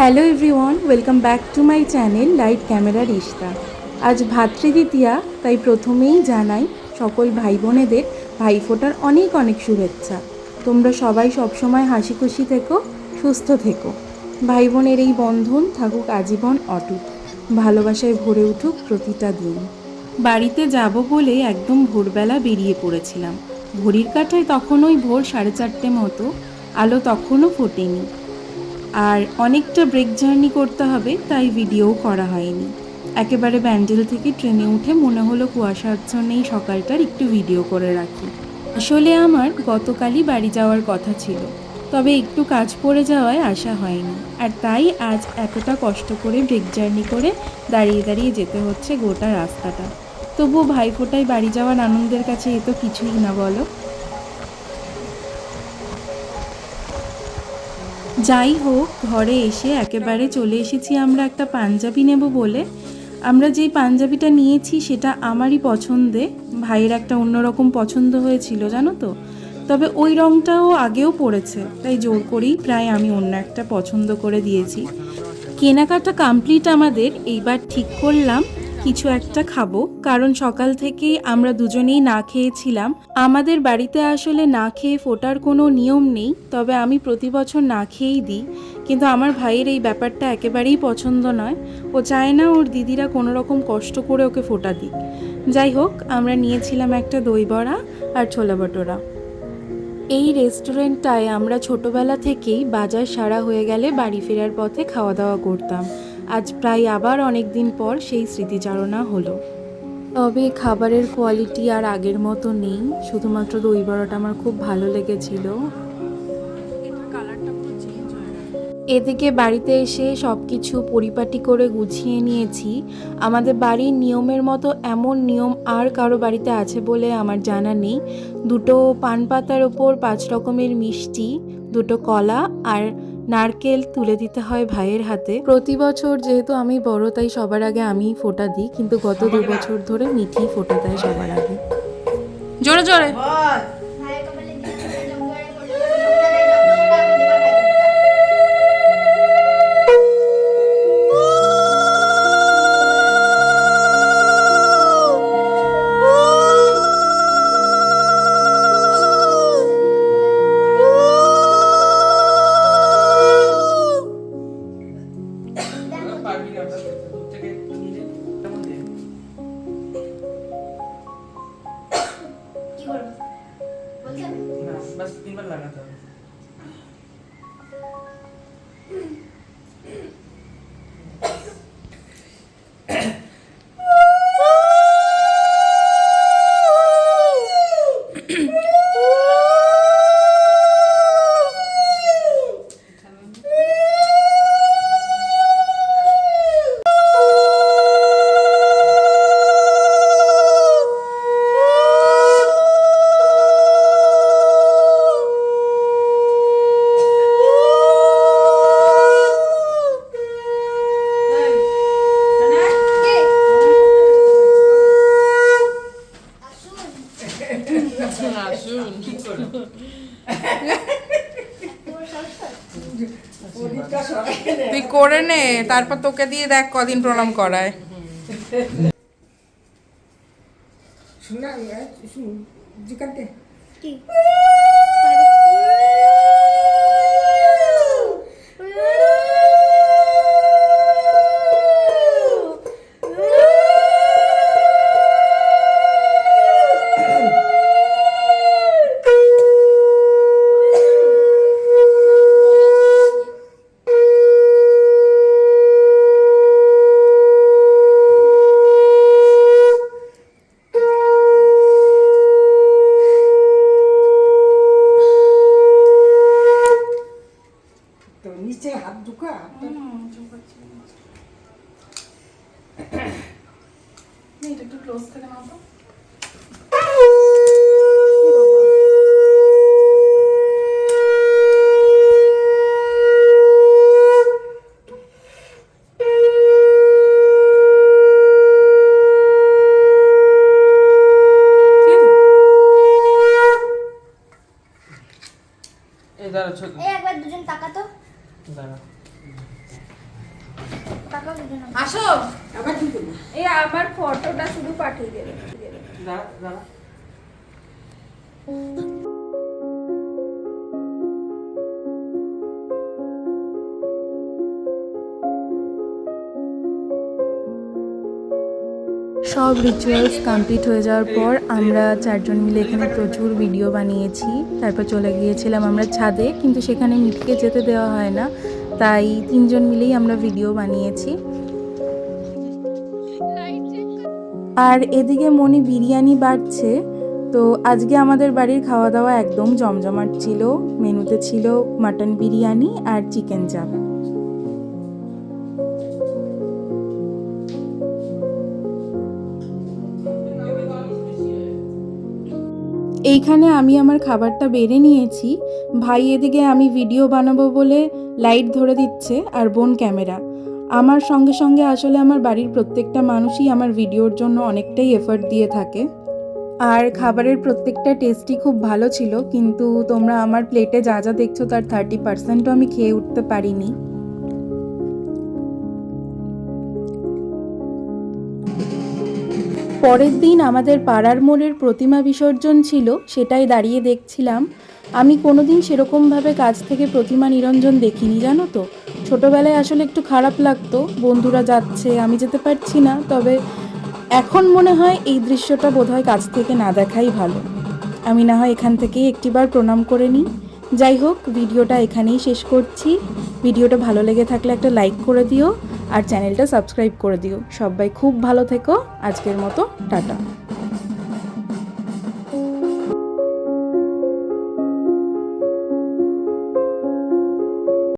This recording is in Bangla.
Hello everyone, welcome back to my channel light camera Rishta. আজ ভাতৃদ্বিতীয়া, তাই প্রথমেই জানাই সকল ভাই বোনেদের ভাইফোঁটার অনেক অনেক শুভেচ্ছা। তোমরা সবাই সবসময় হাসি খুশি থেকো, সুস্থ থেকো। ভাই বোনের এই বন্ধন থাকুক আজীবন অটুট, ভালোবাসায় ভরে উঠুক প্রতিটা দিন। বাড়িতে যাব বলে একদম ভোরবেলা বেরিয়ে পড়েছিলাম। ঘড়ির কাঁটায় তখন ওই ভোর 4:30 মতো, আলো তখনও ফোটেনি। আর অনেকটা ব্রেক জার্নি করতে হবে, তাই ভিডিও করা হয়নি। একেবারে ব্যান্ডেল থেকে ট্রেনে উঠে মনে হলো কুয়াশাচ্ছন্নেই সকালটার একটু ভিডিও করে রাখি। আসলে আমার গতকালই বাড়ি যাওয়ার কথা ছিল, তবে একটু কাজ পড়ে যাওয়ায় আসা হয়নি। আর তাই আজ এতটা কষ্ট করে ব্রেক জার্নি করে দাঁড়িয়ে দাঁড়িয়ে যেতে হচ্ছে গোটা রাস্তাটা। তবুও ভাইফোঁটায় বাড়ি যাওয়ার আনন্দের কাছে এ তো কিছুই না, বলো। যাই হোক, ঘরে এসে একেবারে চলে এসেছি আমরা একটা পাঞ্জাবি নেব বলে। আমরা যেই পাঞ্জাবিটা নিয়েছি সেটা আমারই পছন্দে, ভাইয়ের একটা অন্যরকম পছন্দ হয়েছিল জানো তো। তবে ওই রঙটাও আগেও পড়েছে, তাই জোর করেই প্রায় আমি অন্য একটা পছন্দ করে দিয়েছি। কেনাকাটা কমপ্লিট আমাদের। এইবার ঠিক করলাম কিছু একটা খাবো, কারণ সকাল থেকেই আমরা দুজনেই না খেয়েছিলাম। আমাদের বাড়িতে আসলে না খেয়ে ফোটার কোনো নিয়ম নেই, তবে আমি প্রতি বছর না খেয়েই দিই। কিন্তু আমার ভাইয়ের এই ব্যাপারটা একেবারেই পছন্দ নয়। ও চায় না ওর দিদিরা কোনো রকম কষ্ট করে ওকে ফোটা দিক। যাই হোক, আমরা নিয়েছিলাম একটা দই বড়া আর ছোলা ভটোরা। এই রেস্টুরেন্টটায় আমরা ছোটবেলা থেকেই বাজার সারা হয়ে গেলে বাড়ি ফেরার পথে খাওয়া দাওয়া করতাম। আজ প্রায় আবার অনেক দিন পর সেই স্মৃতিচারণা হলো। তবে খাবারের কোয়ালিটি আর আগের মতো নেই, শুধুমাত্র দই বড়াটা আমার খুব ভালো লেগেছিল। এদিকে বাড়িতে এসে সব কিছু পরিপাটি করে গুছিয়ে নিয়েছি। আমাদের বাড়ির নিয়মের মতো এমন নিয়ম আর কারো বাড়িতে আছে বলে আমার জানা নেই। 2টো পান পাতার ওপর 5 রকমের মিষ্টি, 2টো কলা আর নারকেল তুলে দিতে হয় ভাইয়ের হাতে। প্রতি বছর যেহেতু আমি বড়, তাই সবার আগে আমিই ফোঁটা দিই, কিন্তু গত 2 বছর ধরে মিঠি ফোঁটা দেয় সবার আগে। জোরে জোরে बस 3 बार लगा था। তুই করে নে, তারপর তোকে দিয়ে দেখ কদিন প্রণাম করায়। নিচে হাত ঢুকা একটু ক্লোজ করে নাও তো। এই দাঁড়া ছোট এই একবার দুজন তাকাতো। দাঁড়া টাকা দিবে না। আসো। আবার কি করবো? এই আমার ফটোটা শুধু পাঠিয়ে দেবে। দাঁড়া, দাঁড়া। সব রিচুয়ালস কমপ্লিট হয়ে যাওয়ার পর আমরা চারজন মিলে এখানে প্রচুর ভিডিও বানিয়েছি। তারপর চলে গিয়েছিলাম আমরা ছাদে, কিন্তু সেখানে মিঠকে যেতে দেওয়া হয় না, তাই তিনজন মিলেই আমরা ভিডিও বানিয়েছি। আর এদিকে মনি বিরিয়ানি বাড়ছে। তো আজকে আমাদের বাড়ির খাওয়া দাওয়া একদম জমজমাট ছিল। মেনুতে ছিল মাটন বিরিয়ানি আর চিকেন চাপ। এইখানে আমি আমার খাবারটা বেড়ে নিয়েছি। ভাই এদিকে আমি ভিডিও বানাবো বলে লাইট ধরে দিচ্ছে, আর বোন ক্যামেরা। আমার সঙ্গে সঙ্গে আসলে আমার বাড়ির প্রত্যেকটা মানুষই আমার ভিডিওর জন্য অনেকটাই এফর্ট দিয়ে থাকে। আর খাবারের প্রত্যেকটা টেস্টই খুব ভালো ছিল, কিন্তু তোমরা আমার প্লেটে যা যা দেখছো তার 30%ও আমি খেয়ে উঠতে পারিনি। পরের দিন আমাদের পাড়ার মোড়ের প্রতিমা বিসর্জন ছিল, সেটাই দাঁড়িয়ে দেখছিলাম। আমি কোনোদিন সেরকমভাবে কাছ থেকে প্রতিমা নিরঞ্জন দেখিনি, জানো তো। ছোটোবেলায় আসলে একটু খারাপ লাগতো, বন্ধুরা যাচ্ছে আমি যেতে পারছি না। তবে এখন মনে হয় এই দৃশ্যটা বোধহয় কাছ থেকে না দেখাই ভালো। আমি না হয় এখান থেকেই একটিবার প্রণাম করে নিই। যাই হোক, ভিডিওটা এখানেই শেষ করছি। ভিডিওটা ভালো লেগে থাকলে একটা লাইক করে দিও, আর চ্যানেলটা সাবস্ক্রাইব করে দিও। সবাই খুব ভালো থেকো। আজকের মতো টাটা।